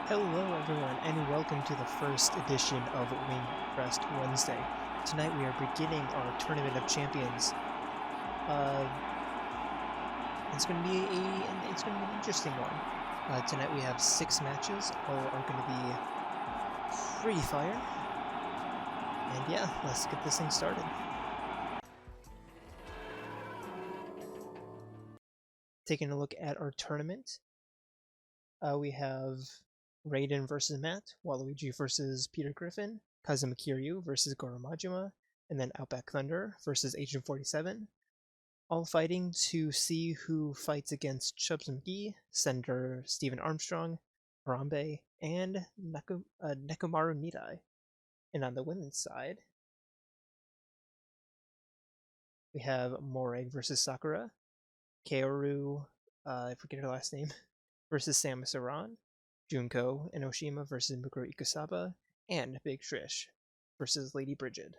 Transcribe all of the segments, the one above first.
Hello everyone, and welcome to the first edition of Wingcrest Wednesday. Tonight we are beginning our Tournament of Champions. It's going to be an interesting one. Tonight we have 6 matches. All are going to be free fire. And yeah, let's get this thing started. Taking a look at our tournament, we have Raiden versus Matt, Waluigi versus Peter Griffin, Kazuma Kiryu versus Goro Majima, and then Outback Thunder versus Agent 47. All fighting to see who fights against Chubs McGee, Senator Stephen Armstrong, Harambe, and Nekomaru Nidai. And on the women's side, we have Morag versus Sakura, Kiryu, I forget her last name, versus Samus Aran, Junko Enoshima versus Mukuro Ikusaba, and Big Trish versus Lady Bridget.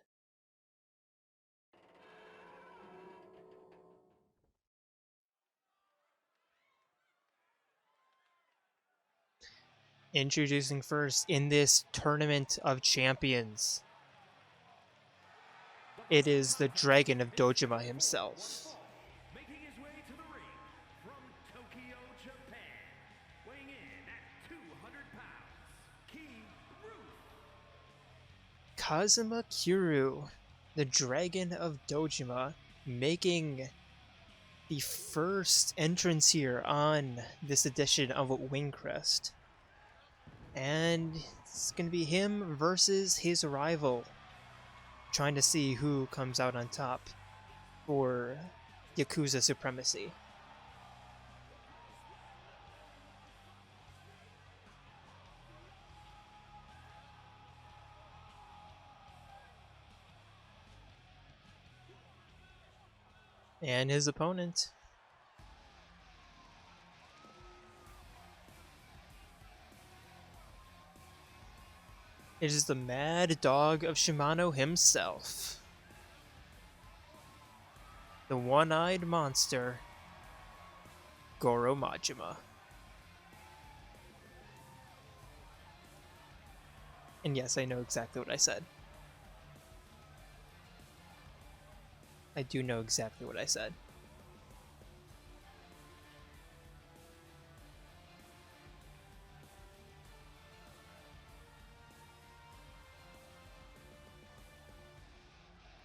Introducing first in this Tournament of Champions, it is the Dragon of Dojima himself. Making his way to the ring from Tokyo, Japan, weighing in at 200 pounds, Kazuma Kiryu, the Dragon of Dojima, making the first entrance here on this edition of Wingcrest. And it's going to be him versus his rival, trying to see who comes out on top for Yakuza supremacy. And his opponent, it is the Mad Dog of Shimano himself, the one-eyed monster, Goro Majima. And yes, I know exactly what I said. I do know exactly what I said.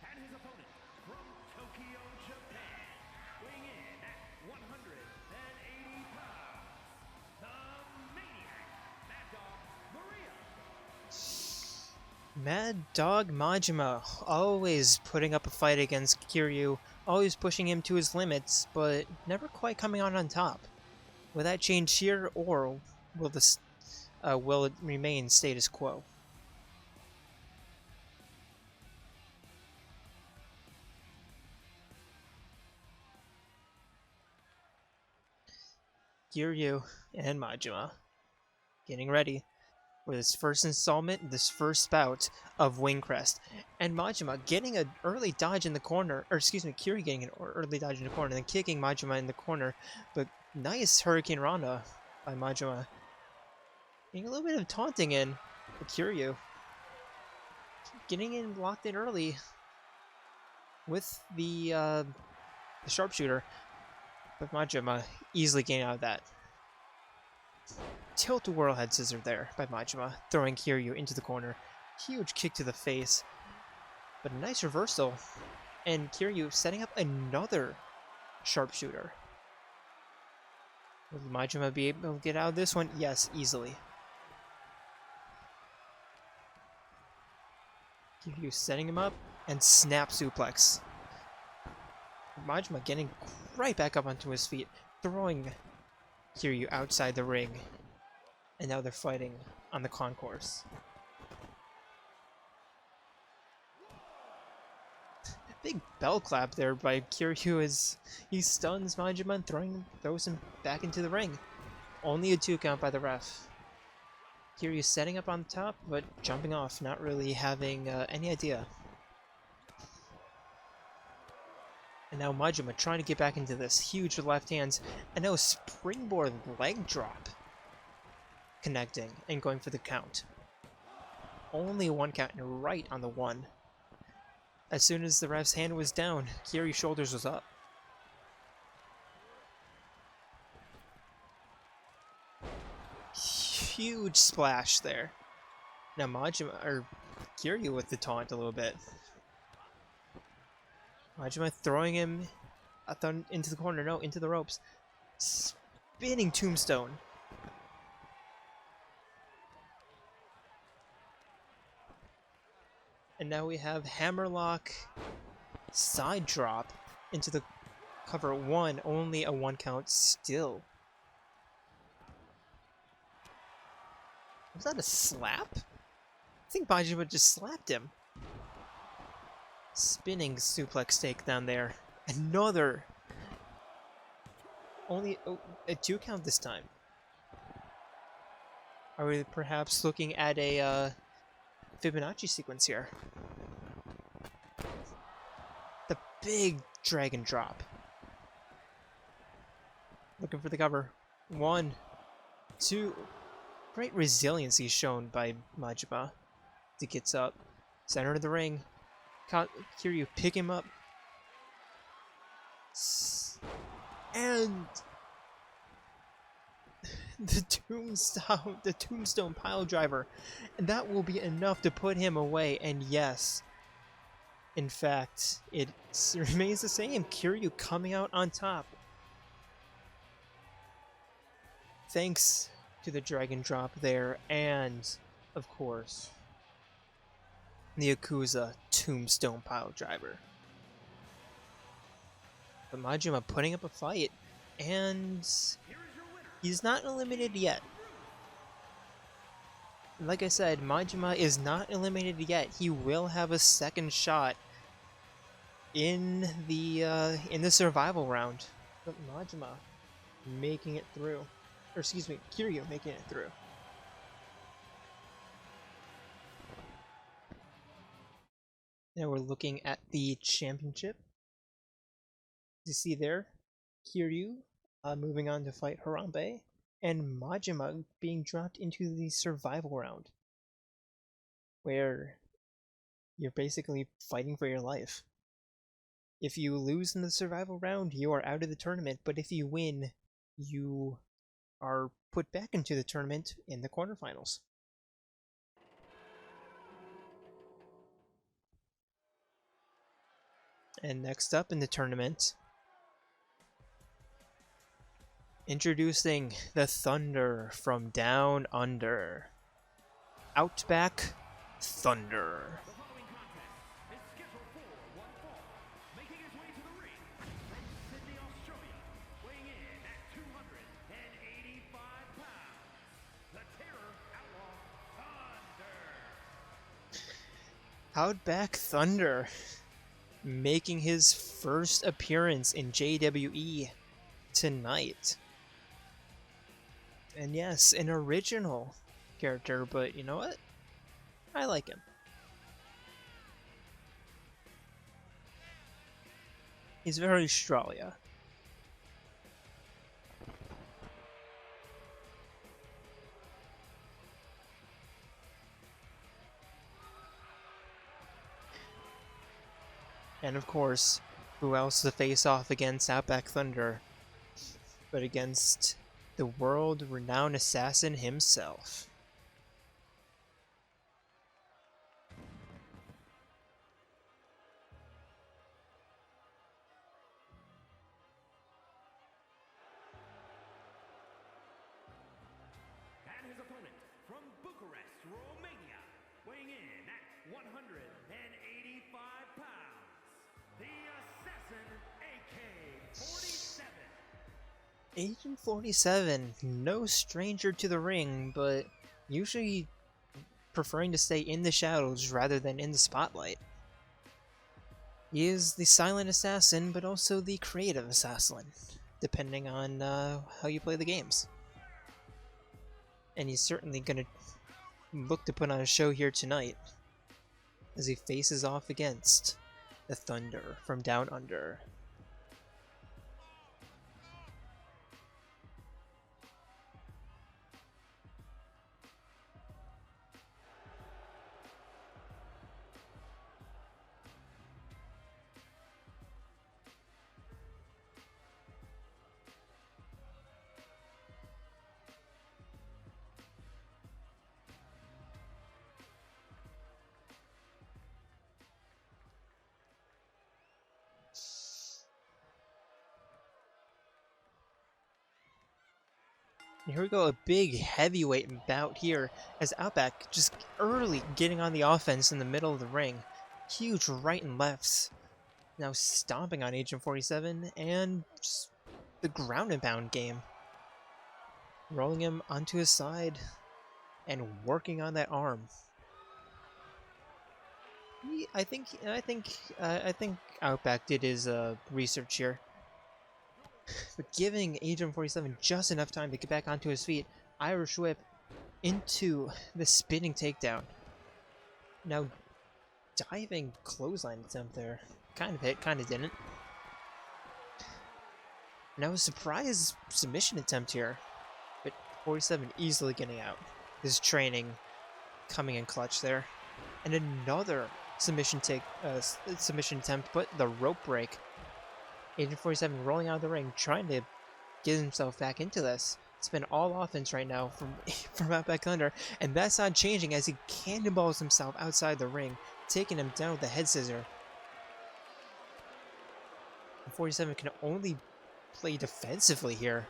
and his opponent from Tokyo, Japan, weighing in at 180 pounds, the Maniac, Mad Dog Maria. Mad Dog Majima, always putting up a fight against Kiryu, always pushing him to his limits, but never quite coming out on top. Will that change here, or will it remain status quo? Kiryu and Majima getting ready for this first installment, this first bout of Wingcrest. And Majima getting an early dodge in the corner, or excuse me, Kiryu getting an early dodge in the corner, and then kicking Majima in the corner. But nice Hurricane Rana by Majima. Getting a little bit of taunting in for Kiryu. Getting in locked in early with the sharpshooter. But Majima easily getting out of that. Tilt-a-whirl head scissor there by Majima, throwing Kiryu into the corner. Huge kick to the face, but a nice reversal. And Kiryu setting up another sharpshooter. Will Majima be able to get out of this one? Yes, easily. Kiryu setting him up, and snap suplex. Majima getting right back up onto his feet, throwing Kiryu outside the ring. And now they're fighting on the concourse. Big bell clap there by Kiryu as he stuns Majima and throws him back into the ring. Only a 2 count by the ref. Kiryu setting up on top, but jumping off, not really having any idea. And now Majima trying to get back into this. Huge left hands. And now a springboard leg drop. connecting and going for the count. Only one count and right on the one. As soon as the ref's hand was down, Kiryu's shoulders was up. Huge splash there. Now Majima, or Kiryu with the taunt a little bit. Majima throwing him into the corner, no, into the ropes. Spinning tombstone. And now we have hammerlock side drop into the cover one, only a one count still. Was that a slap? I think Majima just slapped him. Spinning suplex takedown there. Another. Only a 2 count this time. Are we perhaps looking at a Fibonacci sequence here? The big dragon drop. Looking for the cover. 1, 2. Great resiliency shown by Majima. He gets up. Center of the ring. Kiryu pick him up. And the tombstone pile driver. And that will be enough to put him away. And yes, in fact, it remains the same. Kiryu coming out on top. Thanks to the dragon drop there, and of course the Yakuza tombstone pile driver. But Majima putting up a fight, and he's not eliminated yet. Like I said, Majima is not eliminated yet. He will have a second shot in the survival round. But Majima making it through. Or excuse me, Kiryu making it through. Now we're looking at the championship. You see there, Kiryu moving on to fight Harambe, and Majima being dropped into the survival round, where you're basically fighting for your life. If you lose in the survival round, you are out of the tournament, but if you win, you are put back into the tournament in the quarterfinals. And next up in the tournament, introducing the Thunder from Down Under. Outback Thunder. The following contest is scheduled for one fall. Making his way to the ring from Sydney, Australia, weighing in at 285 pounds, the Terror Outlaw Thunder. Outback Thunder making his first appearance in JWE tonight. And yes, an original character, but you know what? I like him. He's very Australia. And of course, who else to face off against Outback Thunder but against the world-renowned assassin himself. And his opponent from Bucharest, Romania, weighing in at 185 pounds, the Assassin AK-47. Agent 47, no stranger to the ring, but usually preferring to stay in the shadows rather than in the spotlight. He is the silent assassin, but also the creative assassin, depending on how you play the games. And he's certainly going to look to put on a show here tonight, as he faces off against the Thunder from Down Under. And here we go, a big heavyweight bout here as Outback just early getting on the offense in the middle of the ring. Huge right and lefts. Now stomping on Agent 47 and just the ground and pound game. Rolling him onto his side and working on that arm. I think Outback did his research here. But giving Agent 47 just enough time to get back onto his feet, Irish whip into the spinning takedown. Now, diving clothesline attempt there. Kind of hit, kind of didn't. Now a surprise submission attempt here, but 47 easily getting out. His training coming in clutch there. And another submission attempt, but the rope break. Agent 47 rolling out of the ring, trying to get himself back into this. It's been all offense right now from Outback Thunder, and that's not changing as he cannonballs himself outside the ring, taking him down with the head scissor. 47 can only play defensively here.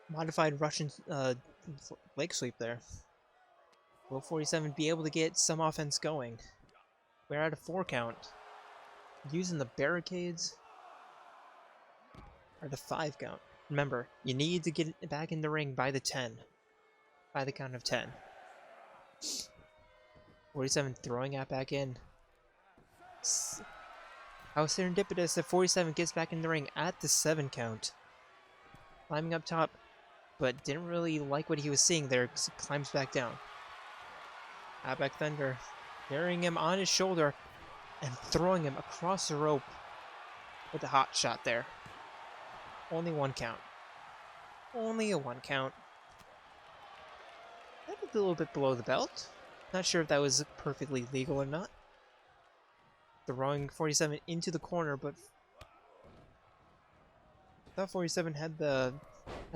Modified Russian leg sweep there. Will 47 be able to get some offense going? We're at a 4 count. Using the barricades. Or the 5 count. Remember, you need to get it back in the ring by the 10. By the count of 10. 47 throwing it back in. How serendipitous that 47 gets back in the ring at the 7 count. Climbing up top, but didn't really like what he was seeing there, because he climbs back down. Outback Thunder carrying him on his shoulder and throwing him across the rope with a hot shot there. Only 1 count. Only a 1 count. That was a little bit below the belt. Not sure if that was perfectly legal or not. Throwing 47 into the corner, but I thought 47 had the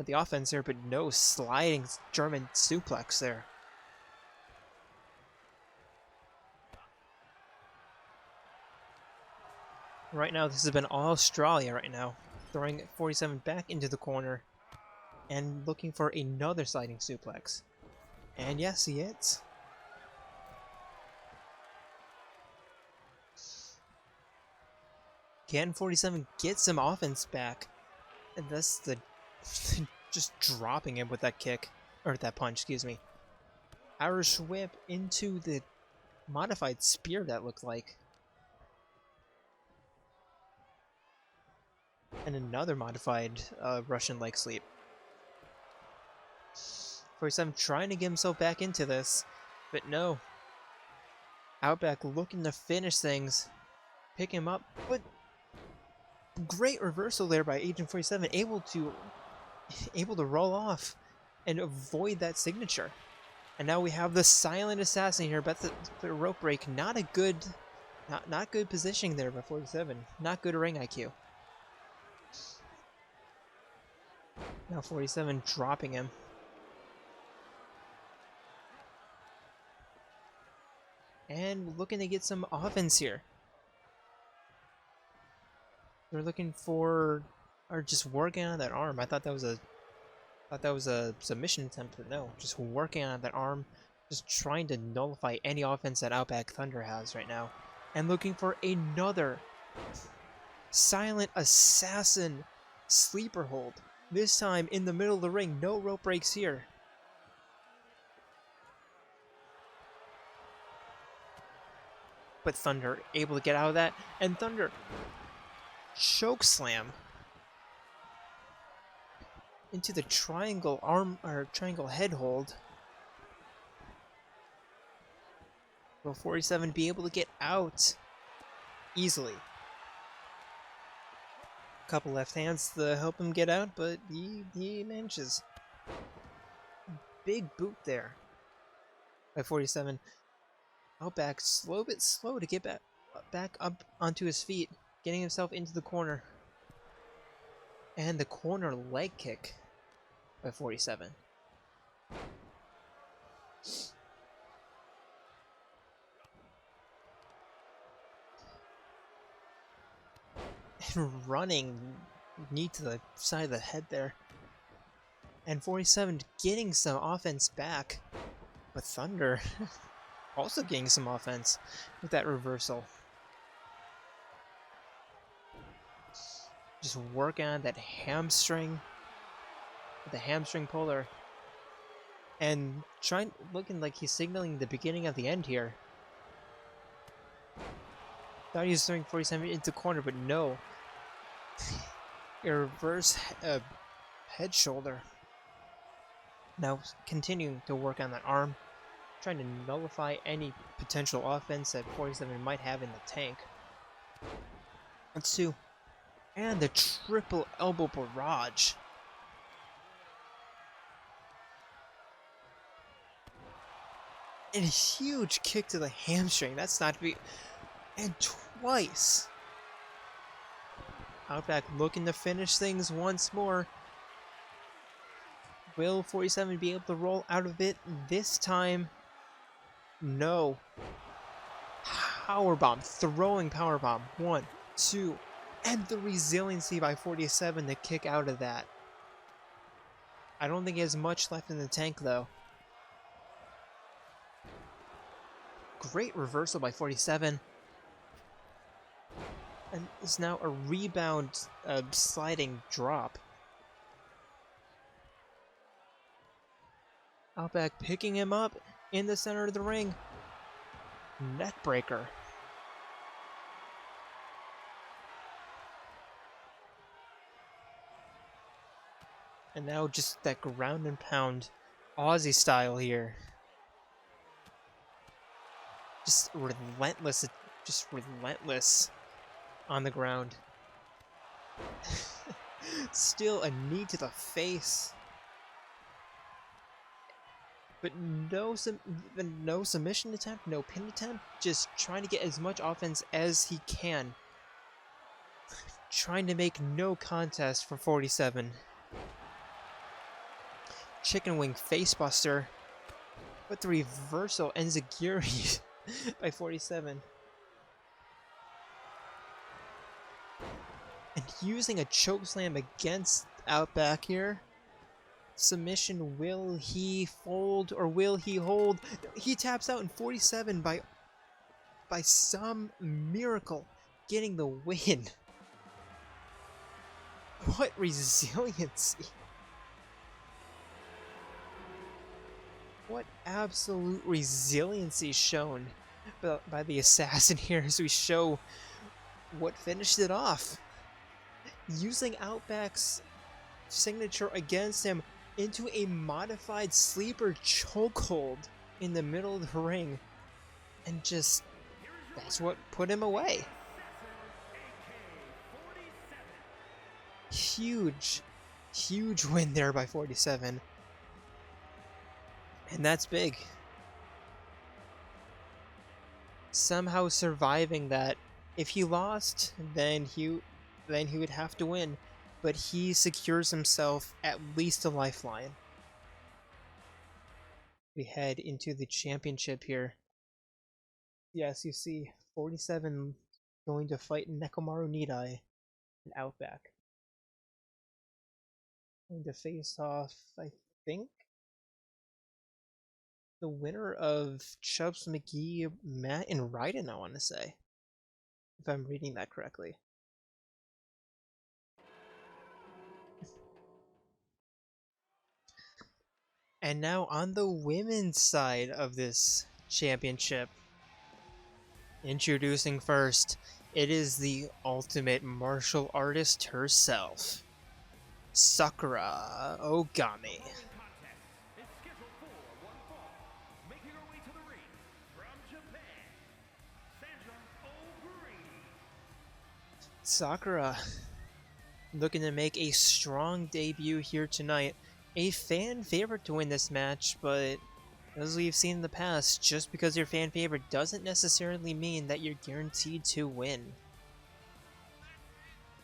offense there, but no, sliding German suplex there. Right now, this has been all Australia right now. Throwing 47 back into the corner and looking for another sliding suplex. And yes, he hits. Can 47 get some offense back? And that's the just dropping him with that kick, or that punch, excuse me. Irish whip into the modified spear, that looked like. And another modified Russian leg sweep. 47 trying to get himself back into this, but no. Outback looking to finish things, pick him up, but great reversal there by Agent 47, able to roll off and avoid that signature. And now we have the silent assassin here, but the rope break, not a good, not good positioning there by 47, not good ring IQ. Now 47 dropping him. And looking to get some offense here. They're looking for, or just working on that arm. I thought that was a submission attempt, but no, just working on that arm, just trying to nullify any offense that Outback Thunder has right now. And looking for another silent assassin sleeper hold. This time in the middle of the ring, no rope breaks here. But Thunder able to get out of that, and Thunder choke slam into the triangle arm, or triangle head hold. Will 47 be able to get out easily? Couple left hands to help him get out, but he manages. Big boot there by 47. Outback bit slow to get back up onto his feet, getting himself into the corner. And the corner leg kick by 47. And running knee to the side of the head there. And 47 getting some offense back. But Thunder also getting some offense with that reversal. Just working on that hamstring. The hamstring puller. And looking like he's signaling the beginning of the end here. Thought he was throwing 47 into the corner, but no. A reverse head shoulder. Now continuing to work on that arm, trying to nullify any potential offense that 47 might have in the tank. That's 2. And the triple elbow barrage. And a huge kick to the hamstring. That's not to be... And twice. Outback looking to finish things once more. Will 47 be able to roll out of it this time? No. Powerbomb. Throwing powerbomb. 1, 2. And the resiliency by 47 to kick out of that. I don't think he has much left in the tank though. Great reversal by 47. And it's now a rebound sliding drop. Outback picking him up in the center of the ring. Neckbreaker. And now just that ground and pound Aussie style here. Just relentless on the ground. Still a knee to the face. But no submission attempt, no pin attempt, just trying to get as much offense as he can. Trying to make no contest for 47. Chicken wing facebuster. But the reversal enziguri by 47. And using a chokeslam against Outback here. Submission, will he fold or will he hold? He taps out in 47 by some miracle getting the win. What resiliency. What absolute resiliency shown by the assassin here as we show what finished it off. Using Outback's signature against him into a modified sleeper chokehold in the middle of the ring. And just, that's what put him away. Huge win there by 47. And that's big. Somehow surviving that. If he lost, then he would have to win. But he secures himself at least a lifeline. We head into the championship here. Yes, you see 47 going to fight Nekomaru Nidai and Outback. Going to face off, I think, the winner of Chubbs, McGee, Matt, and Raiden, I want to say. If I'm reading that correctly. And now on the women's side of this championship, introducing first, it is the ultimate martial artist herself, Sakura Ogami. Sakura looking to make a strong debut here tonight. A fan favorite to win this match, but as we've seen in the past, just because you're fan favorite doesn't necessarily mean that you're guaranteed to win.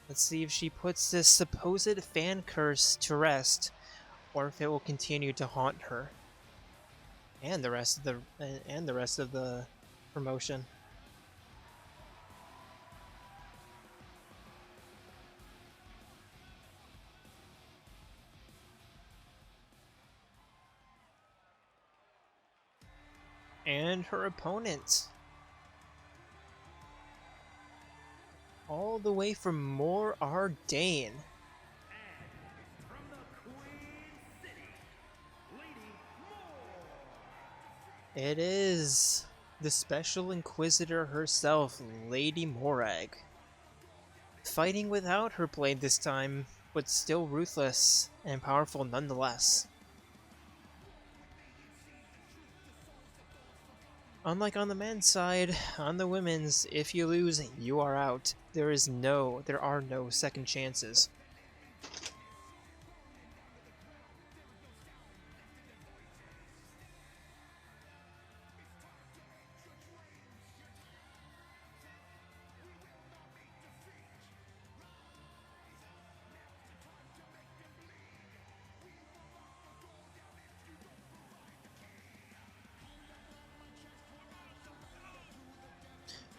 Let's see if she puts this supposed fan curse to rest, or if it will continue to haunt her and the rest of the promotion. And her opponent. All the way from Morag. And from the Queen City, Lady Morag. It is the Special Inquisitor herself, Lady Morag. Fighting without her blade this time, but still ruthless and powerful nonetheless. Unlike on the men's side, on the women's, if you lose, you are out. There are no second chances.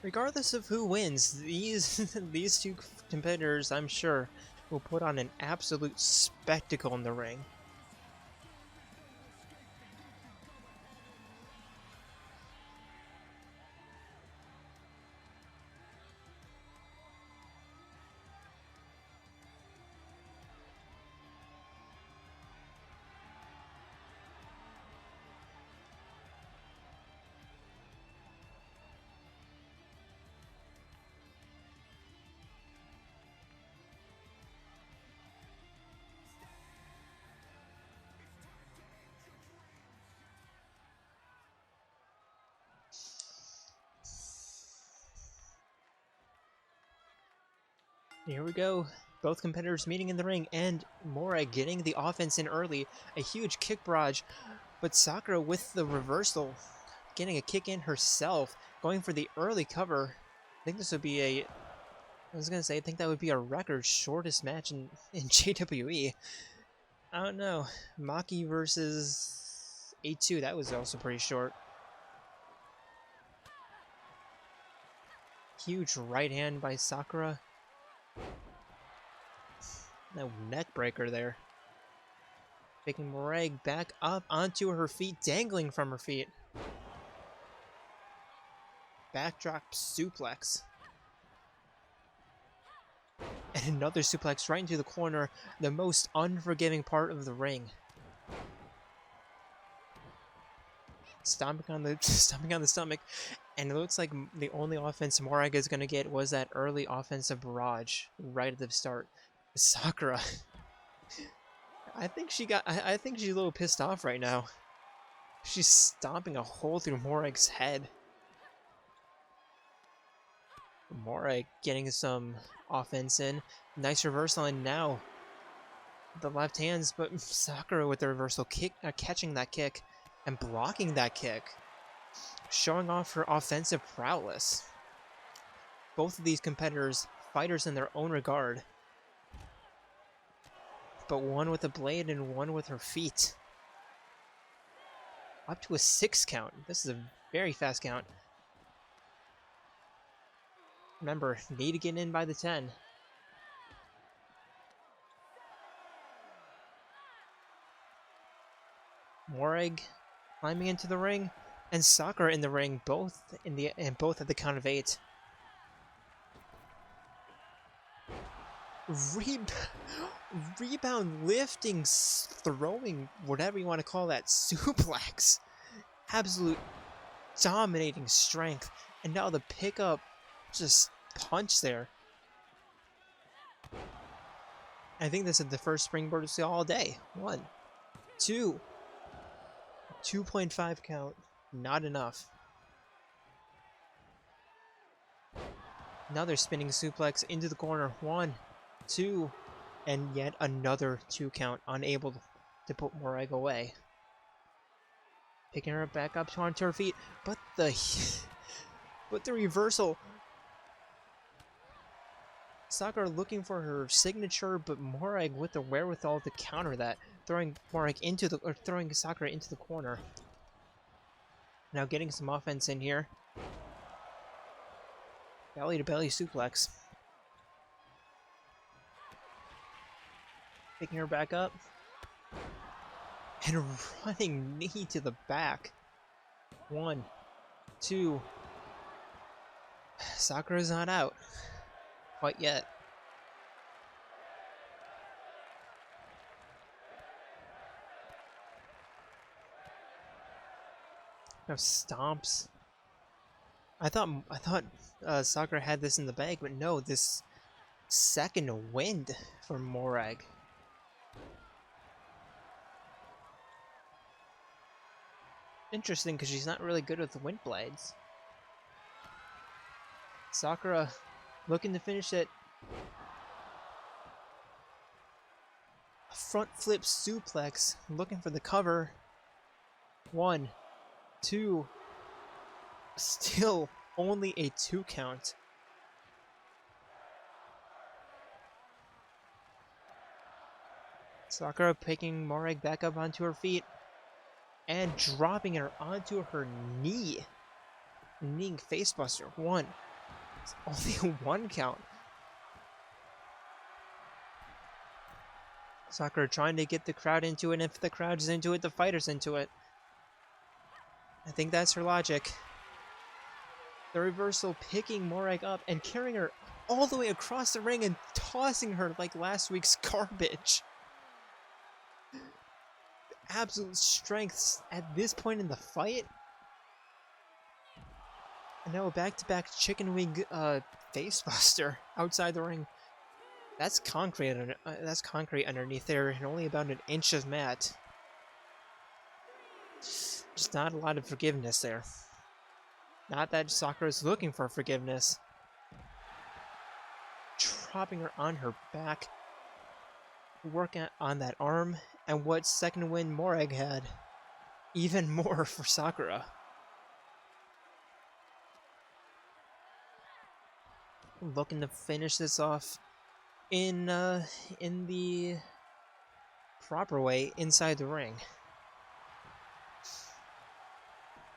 Regardless of who wins, these two competitors, I'm sure, will put on an absolute spectacle in the ring. Here we go. Both competitors meeting in the ring, and Morag getting the offense in early. A huge kick barrage, but Sakura with the reversal, getting a kick in herself, going for the early cover. I think this would be I think that would be a record shortest match in JWE. I don't know. Maki versus A2, that was also pretty short. Huge right hand by Sakura. No neck breaker there. Picking Morag back up onto her feet, dangling from her feet. Backdrop suplex. And another suplex right into the corner, the most unforgiving part of the ring. Stomping on the stomach, and it looks like the only offense Morag is gonna get was that early offensive barrage right at the start. Sakura. I think she's a little pissed off right now. She's stomping a hole through Morag's head. Morag getting some offense in. Nice reversal, and now the left hands, but Sakura with the reversal kick, catching that kick and blocking that kick, showing off her offensive prowess. Both of these competitors, fighters in their own regard, but one with a blade and one with her feet. Up to a 6 count. This is a very fast count. Remember, need to get in by the 10. Morag climbing into the ring, and Sakura in the ring, both at the count of 8. Rebound, lifting, throwing, whatever you want to call that, suplex. Absolute dominating strength. And now the pickup, just punch there. I think this is the first springboard we see all day. 1, 2. 2.5 count. Not enough. Another spinning suplex into the corner. 1, 2. And yet another 2 count. Unable to put Morag away. Picking her back up onto her feet. But the reversal. Sakura looking for her signature, but Morag with the wherewithal to counter that, throwing Sakura into the corner. Now getting some offense in here. Belly to belly suplex. Picking her back up. And running knee to the back. 1, 2. Sakura's not out quite yet. No stomps. I thought Sakura had this in the bag, but no, this second wind for Morag. Interesting, because she's not really good with the wind blades. Sakura looking to finish it. A front flip suplex, looking for the cover. 1, 2. Still only a 2 count. Sakura picking Morag back up onto her feet and dropping her onto her knee. Kneeing facebuster. 1. It's only a 1 count. Sakura trying to get the crowd into it, and if the crowd's into it, the fighter's into it. I think that's her logic. The reversal picking Morag up and carrying her all the way across the ring and tossing her like last week's garbage. Absolute strength at this point in the fight. And now a back-to-back chicken wing facebuster outside the ring. That's concrete. That's concrete underneath there, and only about an inch of mat. Just not a lot of forgiveness there. Not that Sakura's looking for forgiveness. Dropping her on her back. Working on that arm. And what second win Morag had. Even more for Sakura. Looking to finish this off in the proper way inside the ring.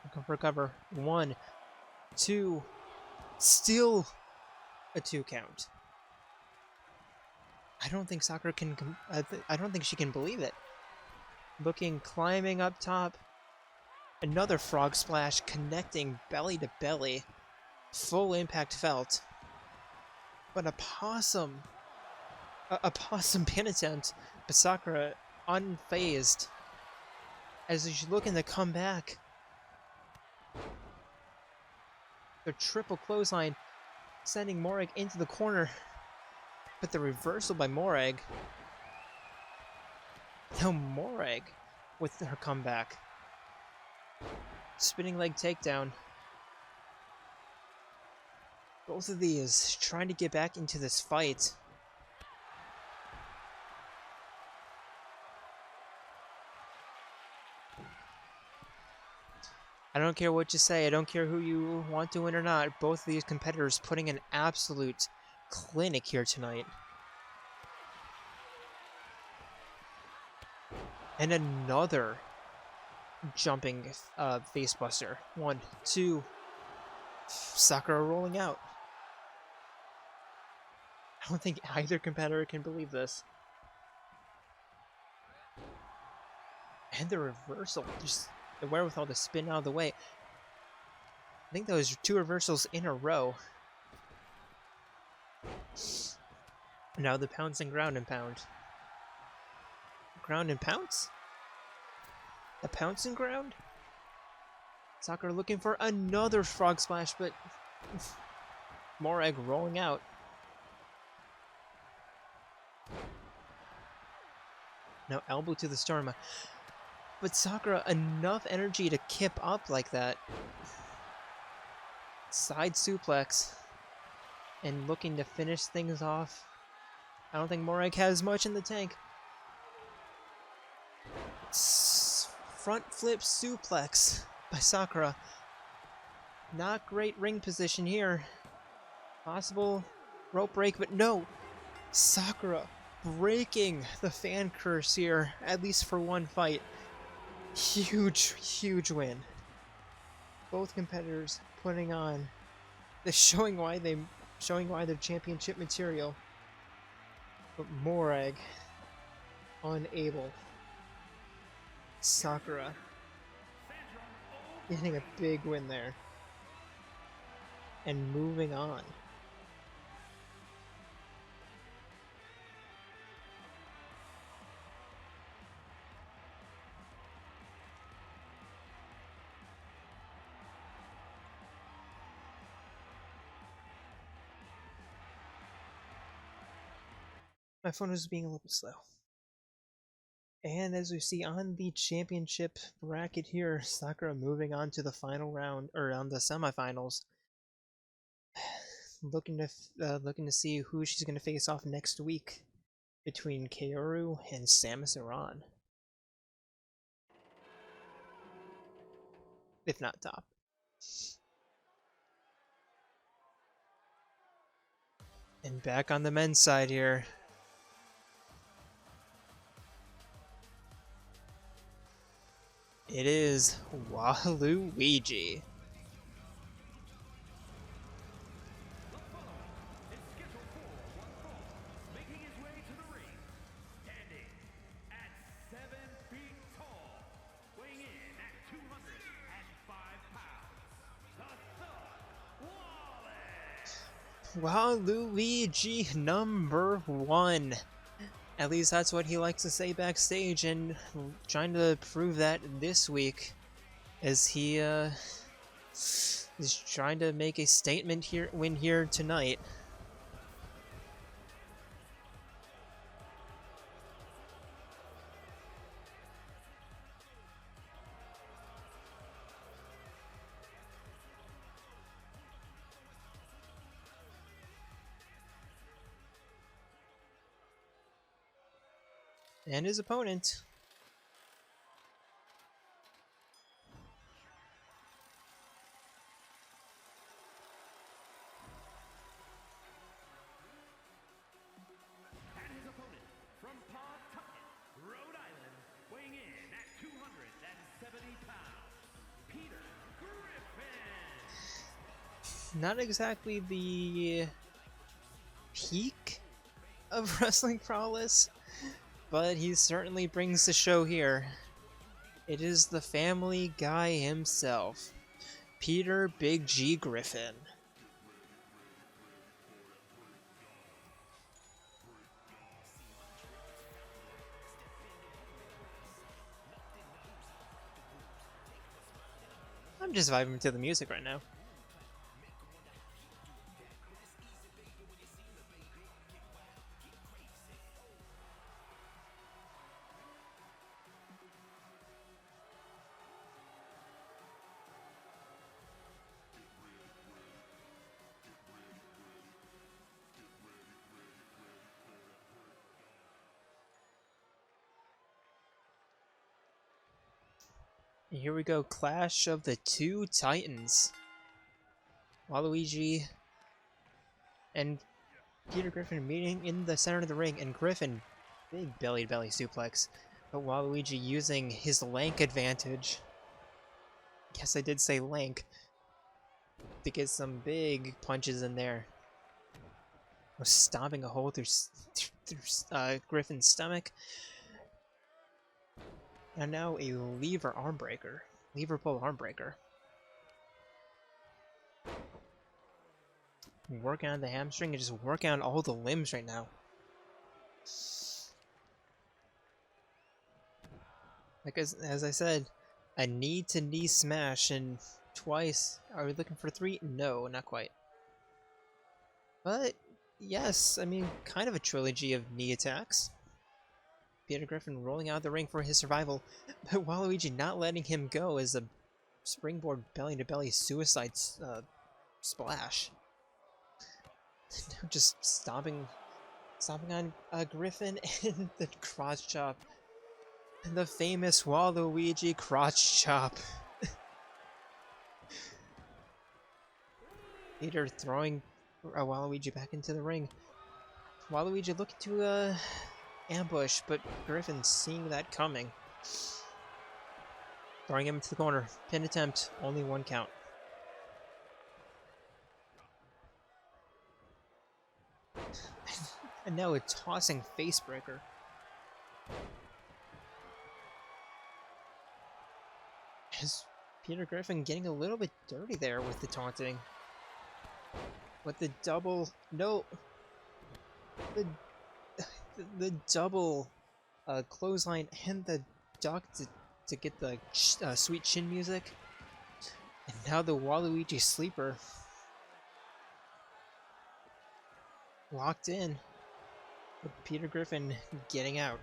Looking for cover. 1, 2. Still a 2 count. I don't think Sakura can. I don't think she can believe it. Climbing up top. Another frog splash connecting belly to belly. Full impact felt. But a possum pin attempt, but Sakura unfazed as she's looking to come back. The triple clothesline sending Morag into the corner, but the reversal by Morag. Now Morag with her comeback. Spinning leg takedown. Both of these trying to get back into this fight. I don't care what you say, I don't care who you want to win or not, both of these competitors putting an absolute clinic here tonight. And another jumping facebuster. 1, 2. Sakura rolling out. I don't think either competitor can believe this. And the reversal, just the wherewithal to spin out of the way. I think those are 2 reversals in a row. Now the pounds and ground and pound. Ground and pounce? The pounce and ground? Sakura looking for another frog splash, but Morag rolling out. Now elbow to the sternum. But Sakura, enough energy to kip up like that. Side suplex. And looking to finish things off. I don't think Morag has much in the tank. Front flip suplex by Sakura. Not great ring position here. Possible rope break, but no. Sakura breaking the fan curse here, at least for one fight. Huge, huge win. Both competitors putting on the showing why they're championship material. But Morag unable. Sakura getting a big win there. and moving on. My phone was being a little bit slow. And as we see on the championship bracket here, Sakura moving on to the final round, or on the semifinals. Looking to see who she's going to face off next week between Kaoru and Samus Aran. If not top. And back on the men's side here. It is Waluigi. Making his way to the ring, standing at 7 feet tall, weighing in at 205 pounds, the Thug Waluigi #1. At least that's what he likes to say backstage, and trying to prove that this week as he is trying to make a statement here, win here tonight. And his opponent. And his opponent from Pawtucket, Rhode Island, weighing in at 270 pounds, Peter Griffin. Not exactly the peak of wrestling prowess, but he certainly brings the show here. It is the Family Guy himself, Peter Big G Griffin. I'm just vibing to the music right now. Here we go, clash of the two titans. Waluigi and Peter Griffin meeting in the center of the ring, and Griffin, big belly-to-belly suplex, but Waluigi using his lank advantage. Yes, I did say lank, to get some big punches in there. Stomping a hole through Griffin's stomach. And now a lever armbreaker. Lever pull armbreaker. Working on the hamstring and just working on all the limbs right now. Like as I said, a knee-to-knee smash, and twice. Are we looking for 3? No, not quite. But yes, I mean, kind of a trilogy of knee attacks. Peter Griffin rolling out of the ring for his survival, but Waluigi not letting him go as a springboard belly-to-belly suicide splash. Just stomping on Griffin, and the crotch chop. The famous Waluigi crotch chop. Peter throwing Waluigi back into the ring. Waluigi looking to ambush, but Griffin seeing that coming. Throwing him into the corner. Pin attempt, only 1 count. And now a tossing facebreaker. As Peter Griffin getting a little bit dirty there with the taunting. With the double, no, the the double clothesline and the duck to get the sweet chin music, and now the Waluigi sleeper locked in. With Peter Griffin getting out.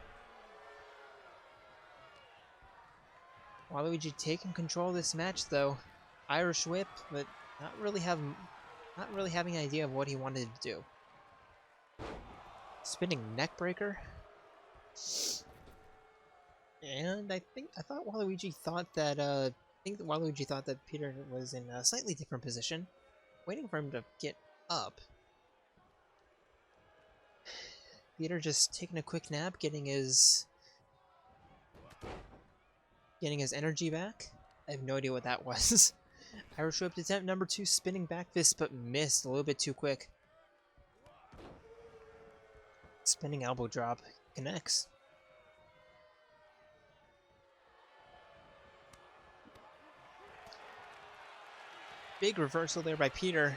Waluigi taking control of this match though. Irish whip, but not really having an idea of what he wanted to do. Spinning neckbreaker. And I thought Waluigi thought that Waluigi thought that Peter was in a slightly different position, waiting for him to get up. Peter just taking a quick nap, getting his energy back. I have no idea what that was. Irish whip attempt number 2, spinning back fist, but missed a little bit too quick. Spinning elbow drop connects. Big reversal there by Peter,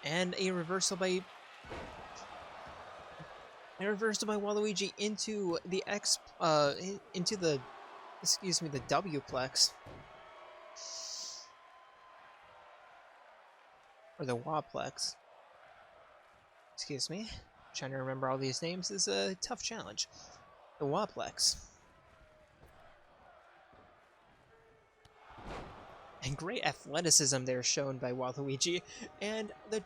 and a reversal by Waluigi into the the W-plex. Or the Waplex. Excuse me. Trying to remember all these names is a tough challenge. The Waplex. And great athleticism there shown by Waluigi. And the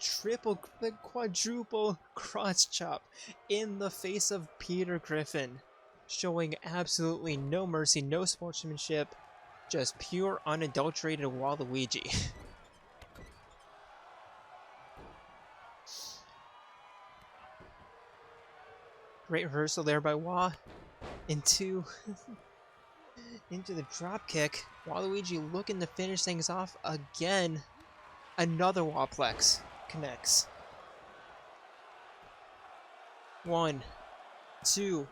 quadruple cross chop in the face of Peter Griffin. Showing absolutely no mercy, no sportsmanship. Just pure unadulterated Waluigi. Great reversal there by Wa into the drop kick. Waluigi looking to finish things off again. Another Waplex connects. 1, 2,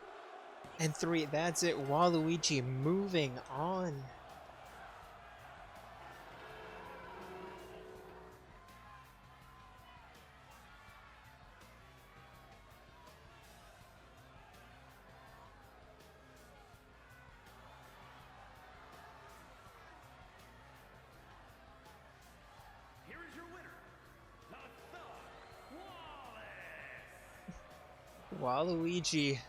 and 3. That's it. Waluigi moving on. Waluigi,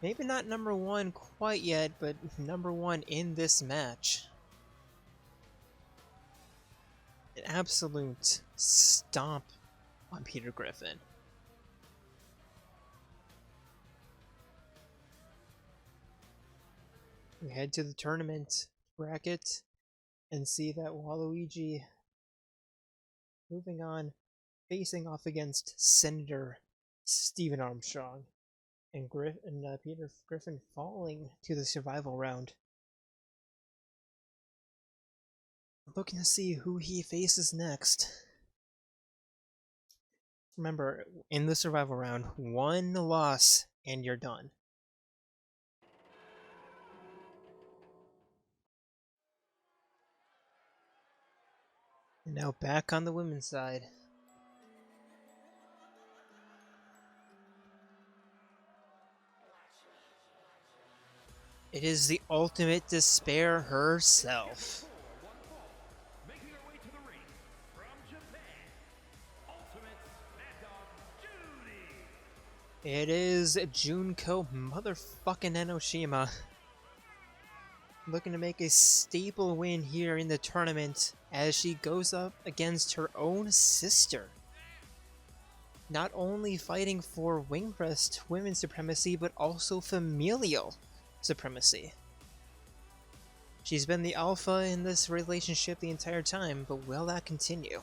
maybe not number 1 quite yet, but number 1 in this match. An absolute stomp on Peter Griffin. We head to the tournament bracket and see that Waluigi moving on, facing off against Senator Stephen Armstrong, and Peter Griffin falling to the survival round. Looking to see who he faces next. Remember, in the survival round, 1 loss and you're done. And now back on the women's side. It is the ultimate despair herself. Making her way to the ring from Japan, Ultimate Smackdown Judy. It is Junko motherfucking Enoshima. Looking to make a staple win here in the tournament as she goes up against her own sister. Not only fighting for Wingcrest women's supremacy, but also familial supremacy. She's been the alpha in this relationship the entire time, but will that continue?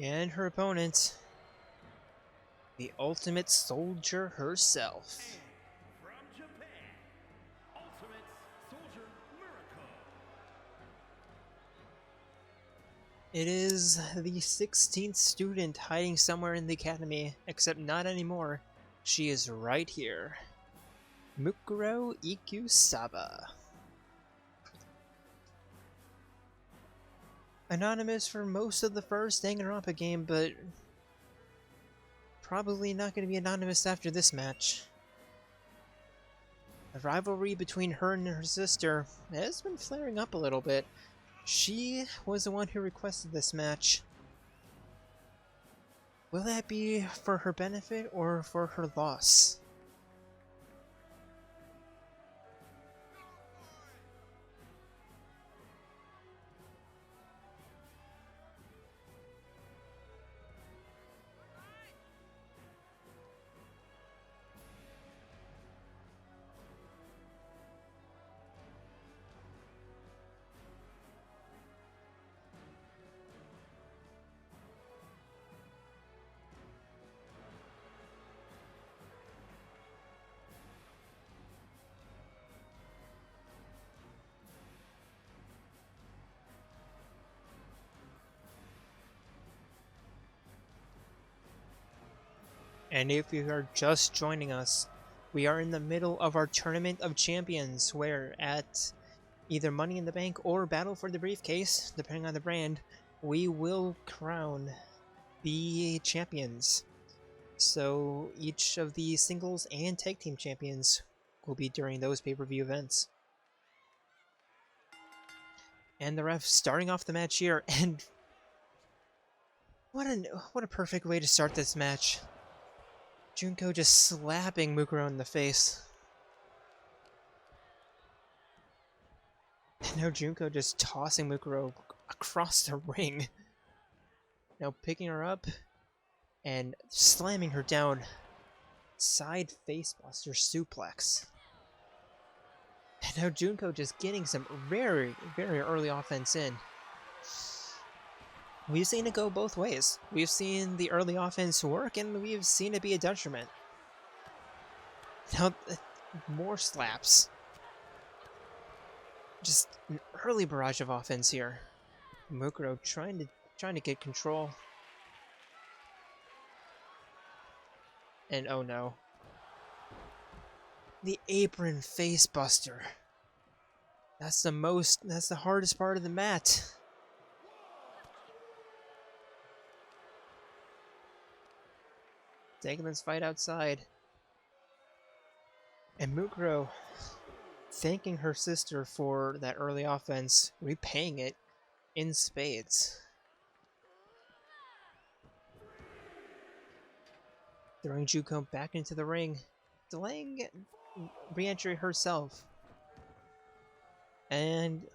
And her opponent, the ultimate soldier herself. From Japan, Ultimate Soldier Miracle. It is the 16th student hiding somewhere in the academy, except not anymore. She is right here. Mukuro Ikusaba. Anonymous for most of the first Danganronpa game, but probably not going to be anonymous after this match. The rivalry between her and her sister has been flaring up a little bit. She was the one who requested this match. Will that be for her benefit or for her loss? And if you are just joining us, we are in the middle of our Tournament of Champions, where at either Money in the Bank or Battle for the Briefcase, depending on the brand, we will crown the champions. So each of the singles and tag team champions will be during those pay-per-view events. And the ref starting off the match here, and what a perfect way to start this match. Junko just slapping Mukuro in the face. And now Junko just tossing Mukuro across the ring. Now picking her up and slamming her down. Side facebuster suplex. And now Junko just getting some very, very early offense in. We've seen it go both ways. We've seen the early offense work, and we've seen it be a detriment. Now, more slaps. Just an early barrage of offense here. Mukuro trying to get control. And oh no. The apron facebuster. That's the hardest part of the mat. Taking this fight outside. And Mukuro thanking her sister for that early offense, repaying it in spades. Throwing Junko back into the ring, delaying re-entry herself. And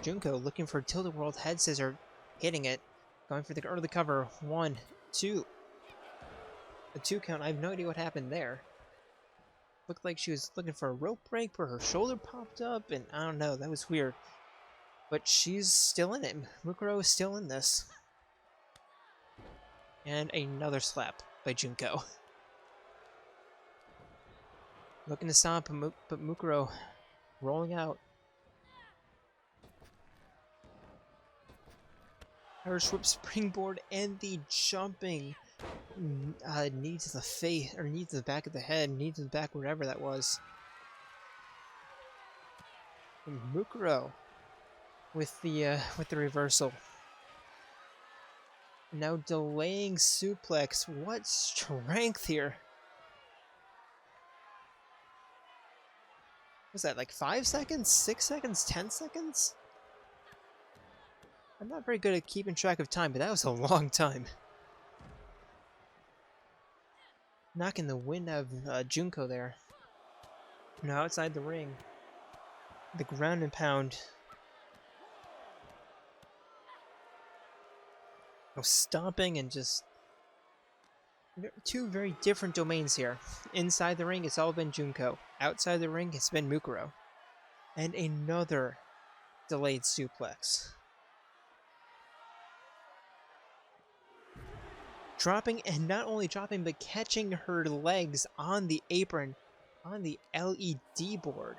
Junko looking for Tilt-A-World head scissor, hitting it, going for the early cover. 1, 2. A 2 count. I have no idea what happened there. Looked like she was looking for a rope break where her shoulder popped up, and I don't know, that was weird. But she's still in it. Mukuro is still in this. And another slap by Junko. Looking to stop, but Mukuro rolling out. Irish whip springboard and the jumping knee to the face, or knee to the back of the head, knee to the back, whatever that was. And Mukuro with the reversal. Now delaying suplex. What strength here! Was that like 5 seconds, 6 seconds, 10 seconds? I'm not very good at keeping track of time, but that was a long time. Knocking the wind out of Junko there. Now outside the ring. The ground and pound. No stomping and just... two very different domains here. Inside the ring, it's all been Junko. Outside the ring, it's been Mukuro. And another delayed suplex. dropping, and not only dropping, but catching her legs on the apron, on the LED board.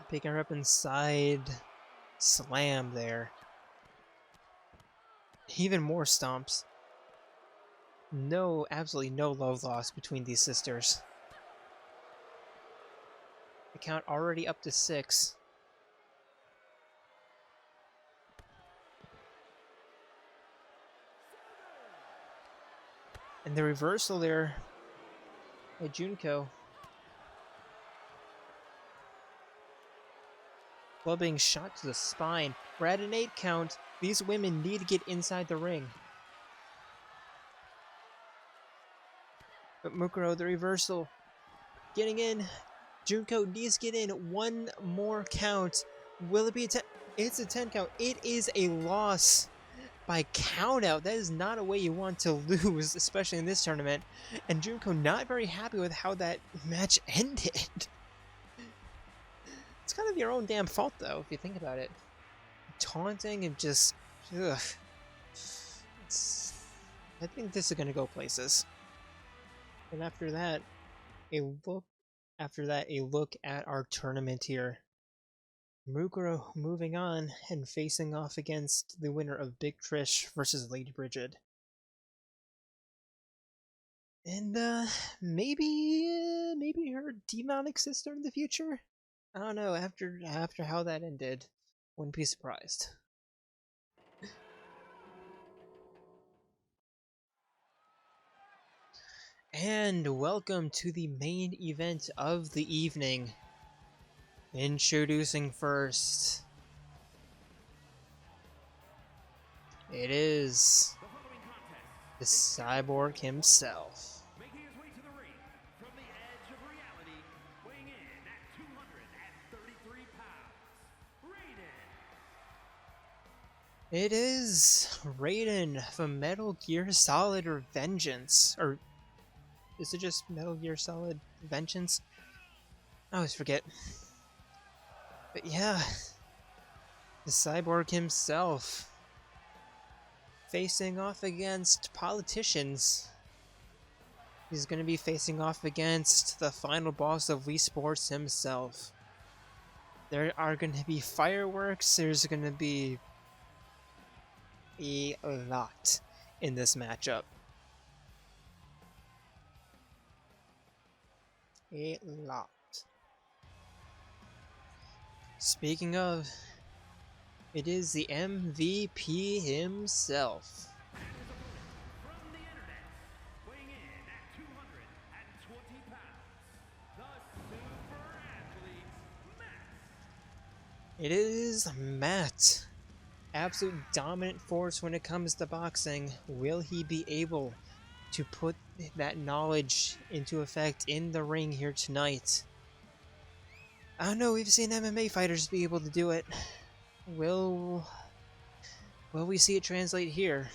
Picking her up inside, slam there. Even more stomps. No, absolutely no love lost between these sisters. The count already up to 6. And the reversal there by Junko. Clubbing shot to the spine. We're at an 8 count. These women need to get inside the ring. But Mukuro, the reversal. Getting in. Junko needs to get in. One more count. Will it be a 10? It's a 10 count. It is a loss by count out. That is not a way you want to lose, especially in this tournament. And Junko not very happy with how that match ended. It's kind of your own damn fault, though, if you think about it. Taunting and just, ugh. I think this is gonna go places. And after that, a look at our tournament here. Mukuro moving on and facing off against the winner of Big Trish versus Lady Bridget. And maybe her demonic sister in the future? I don't know, after how that ended, wouldn't be surprised. And welcome to the main event of the evening. Introducing first, it is the cyborg himself. Making his way to the ring from the edge of reality, weighing in at 233 pounds, Raiden. It is Raiden from Metal Gear Solid or Vengeance. Or is it just Metal Gear Solid Vengeance? I always forget. But yeah, the cyborg himself facing off against politicians. He's going to be facing off against the final boss of Wii Sports himself. There are going to be fireworks. There's going to be a lot in this matchup. A lot. Speaking of, it is the MVP himself. From the internet, weighing in at 220 pounds, the super athlete, Matt. It is Matt. Absolute dominant force when it comes to boxing. Will he be able to put that knowledge into effect in the ring here tonight? I don't know, we've seen MMA fighters be able to do it. Will we see it translate here?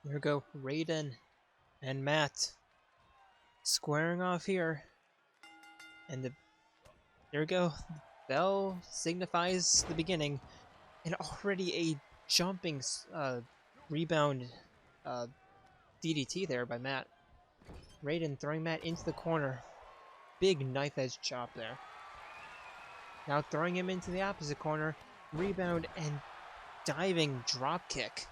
Here we go, Raiden and Matt squaring off here. And there we go. Bell signifies the beginning. And already a jumping rebound DDT there by Matt. Raiden throwing Matt into the corner. Big knife edge chop there. Now throwing him into the opposite corner. Rebound and diving drop kick.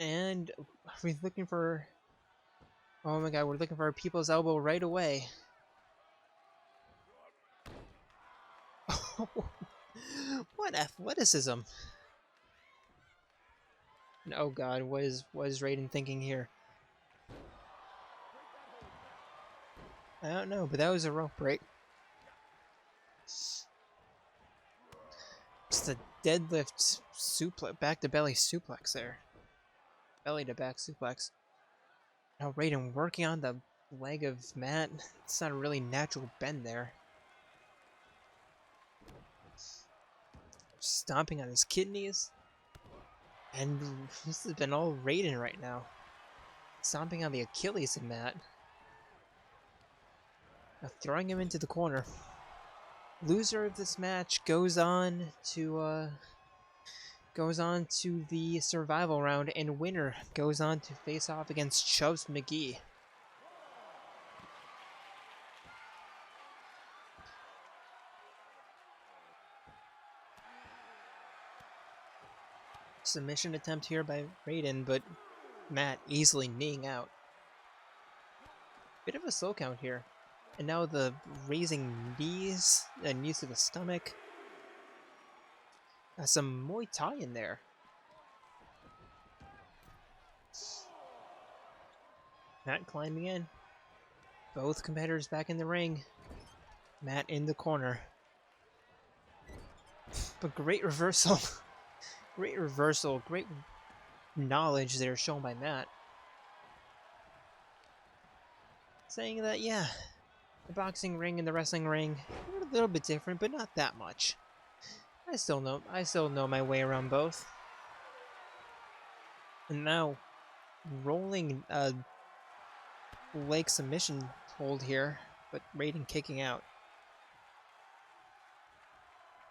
And we're looking for... Oh my god, we're looking for a people's elbow right away. What athleticism! And oh god, what is Raiden thinking here? I don't know, but that was a rope break. Just a deadlift suplex, back to belly suplex there. Belly to back suplex. Now Raiden working on the leg of Matt. It's not a really natural bend there. Stomping on his kidneys. And this has been all Raiden right now. Stomping on the Achilles of Matt. Now throwing him into the corner. Loser of this match goes on to the survival round, and winner goes on to face off against Chubbs McGee. Submission attempt here by Raiden, but Matt easily kneeing out. Bit of a slow count here. And now the raising knees, knees to the stomach. Got some Muay Thai in there. Matt climbing in. Both competitors back in the ring. Matt in the corner. But great reversal. Great reversal. Great knowledge there shown by Matt. Saying that, yeah, the boxing ring and the wrestling ring are a little bit different, but not that much. I still know my way around both. And now, rolling leg submission hold here, but Raiden kicking out.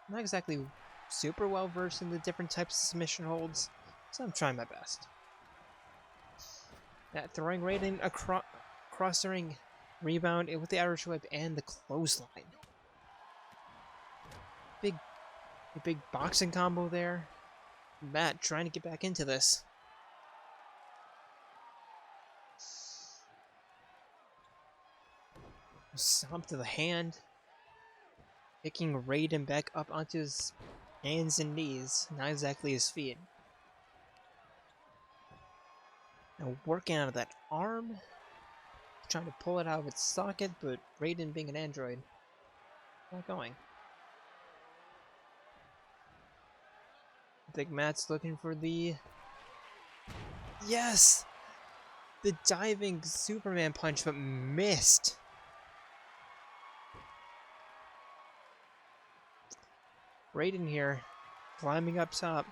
Not exactly super well versed in the different types of submission holds, so I'm trying my best. That throwing Raiden across the ring, rebound with the Irish whip and the clothesline. Big boxing combo there. Matt trying to get back into this. Stomp to the hand. Picking Raiden back up onto his hands and knees, not exactly his feet. Now working out of that arm. Trying to pull it out of its socket, but Raiden being an android, not going. I think Matt's looking for the... Yes! The diving Superman punch, but missed. Raiden here, climbing up top.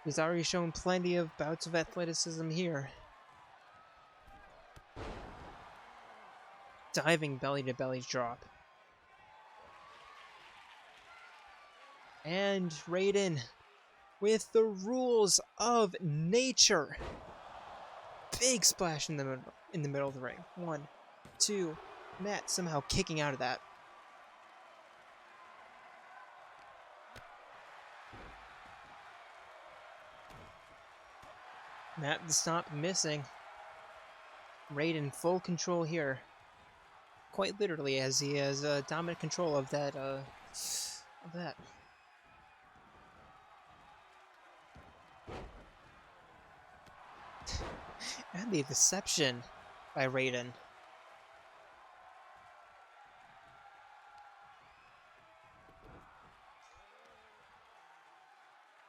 He's already shown plenty of bouts of athleticism here. Diving belly to belly drop. And Raiden with the rules of nature. Big splash in the middle of the ring. 1, 2. Matt somehow kicking out of that. Matt the stomp missing. Raiden full control here. Quite literally, as he has dominant control of that, And the deception by Raiden.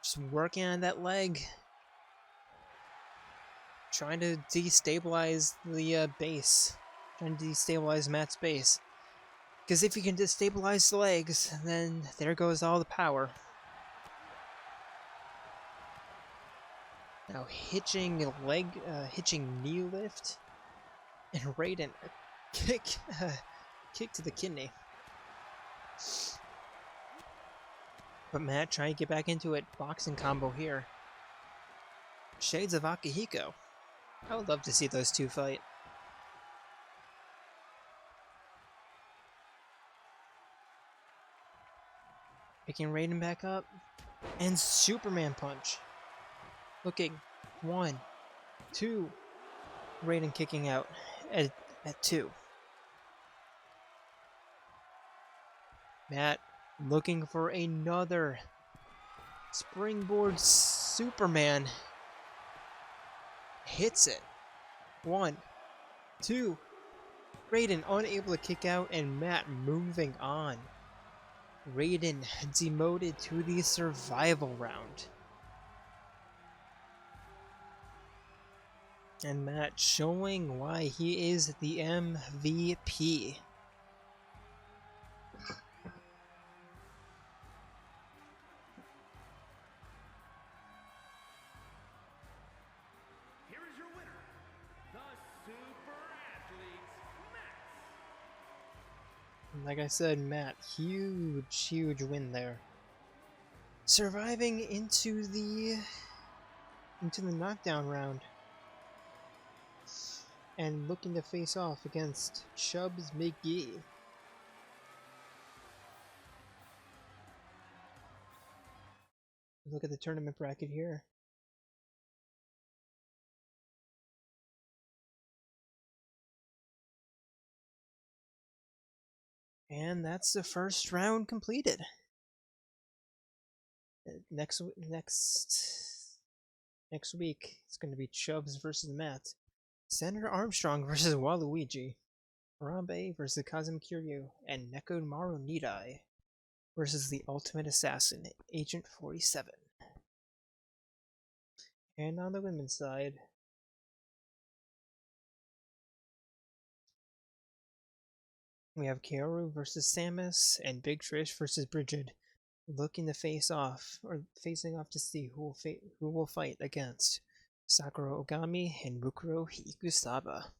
Just working on that leg. Trying to destabilize the base. Trying to destabilize Matt's base. Because if you can destabilize the legs, then there goes all the power. Now hitching knee lift, and Raiden kick to the kidney. But Matt trying to get back into it. Boxing combo here. Shades of Akihiko. I would love to see those two fight. Picking Raiden back up. And Superman punch. Looking. 1, 2. Raiden kicking out at 2. Matt looking for another springboard Superman. Hits it. 1, 2. Raiden unable to kick out, and Matt moving on. Raiden demoted to the survival round. And Matt showing why he is the MVP. Here is your winner, the Super Athletes Matt. Like I said, Matt, huge win there. Surviving into the knockdown round. And looking to face off against Chubbs McGee. Look at the tournament bracket here. And that's the first round completed. Next week, it's going to be Chubbs versus Matt. Senator Armstrong versus Waluigi. Harambe versus Kazuma Kiryu. And Nekomaru Nidai versus the Ultimate Assassin, Agent 47. And on the women's side, we have Kaoru versus Samus and Big Trish versus Bridget, looking to face off, or facing off to see who will fight against Sakura Ogami and Mukuro Ikusaba.